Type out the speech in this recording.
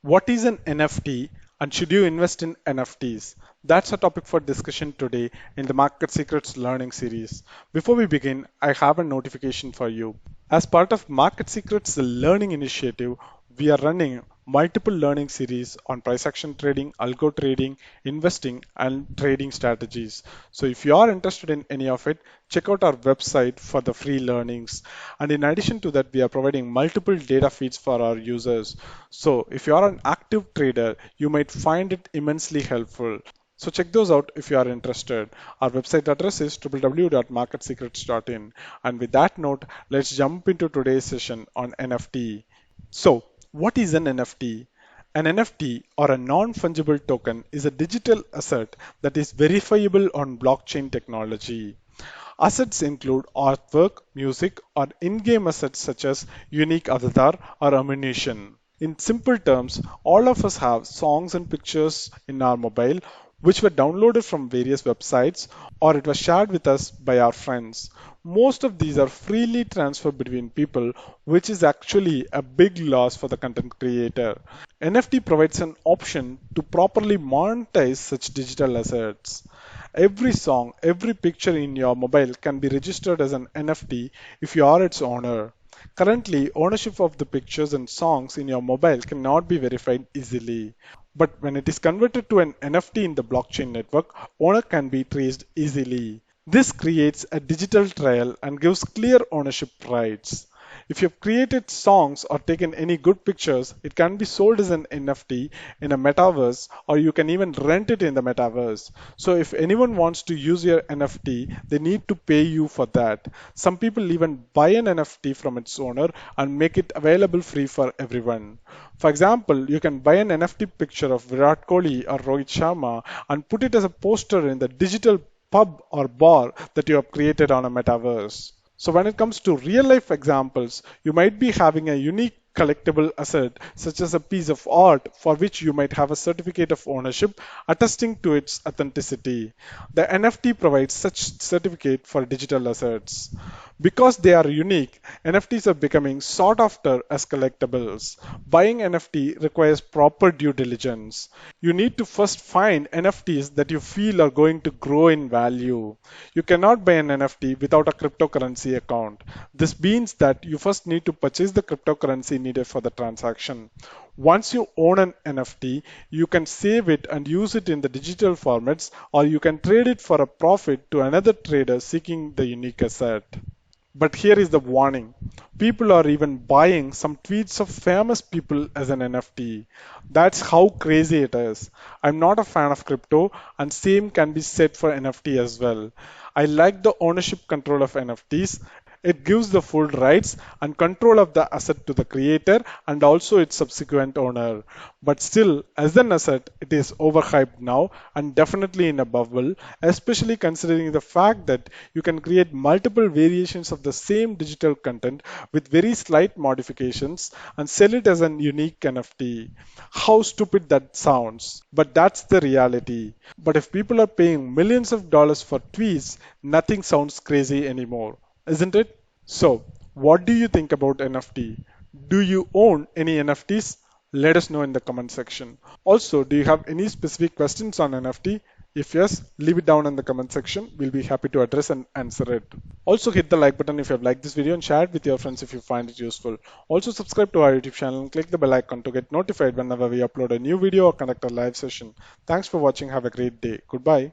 What is an NFT and should you invest in NFTs? That's a topic for discussion today in the Market Secrets Learning series. Before we begin, I have a notification for you. As part of Market Secrets Learning Initiative, we are running multiple learning series on price action trading, algo trading, investing, and trading strategies. So if you are interested in any of it, check out our website for the free learnings. And in addition to that, we are providing multiple data feeds for our users. So if you are an active trader, you might find it immensely helpful. So check those out if you are interested. Our website address is www.marketsecrets.in. And with that note, let's jump into today's session on NFT. So, what is an NFT? An NFT or a non-fungible token is a digital asset that is verifiable on blockchain technology. Assets include artwork, music, or in-game assets such as unique avatar or ammunition. In simple terms, all of us have songs and pictures in our mobile which were downloaded from various websites or it was shared with us by our friends. Most of these are freely transferred between people, which is actually a big loss for the content creator. NFT provides an option to properly monetize such digital assets. Every song, every picture in your mobile can be registered as an NFT if you are its owner. Currently, ownership of the pictures and songs in your mobile cannot be verified easily. But when it is converted to an NFT in the blockchain network, owner can be traced easily. This creates a digital trail and gives clear ownership rights. If you've created songs or taken any good pictures, it can be sold as an NFT in a metaverse or you can even rent it in the metaverse. So if anyone wants to use your NFT, they need to pay you for that. Some people even buy an NFT from its owner and make it available free for everyone. For example, you can buy an NFT picture of Virat Kohli or Rohit Sharma and put it as a poster in the digital pub or bar that you have created on a metaverse. So when it comes to real life examples, you might be having a unique collectible asset such as a piece of art for which you might have a certificate of ownership attesting to its authenticity. The NFT provides such certificate for digital assets. Because they are unique, NFTs are becoming sought after as collectibles. Buying NFT requires proper due diligence. You need to first find NFTs that you feel are going to grow in value. You cannot buy an NFT without a cryptocurrency account. This means that you first need to purchase the cryptocurrency needed for the transaction. Once you own an NFT, you can save it and use it in the digital formats, or you can trade it for a profit to another trader seeking the unique asset. But here is the warning. People are even buying some tweets of famous people as an NFT. That's how crazy it is. I'm not a fan of crypto and same can be said for NFT as well. I like the ownership control of NFTs. It gives the full rights and control of the asset to the creator and also its subsequent owner. But still, as an asset, it is overhyped now and definitely in a bubble, especially considering the fact that you can create multiple variations of the same digital content with very slight modifications and sell it as an unique NFT. How stupid that sounds, but that's the reality. But if people are paying millions of dollars for tweets, nothing sounds crazy anymore, isn't it? So, what do you think about NFT? Do you own any NFTs? Let us know in the comment section. Also, do you have any specific questions on NFT? If yes, leave it down in the comment section. We'll be happy to address and answer it. Also, hit the like button if you have liked this video and share it with your friends if you find it useful. Also, subscribe to our YouTube channel and click the bell icon to get notified whenever we upload a new video or conduct a live session. Thanks for watching. Have a great day. Goodbye.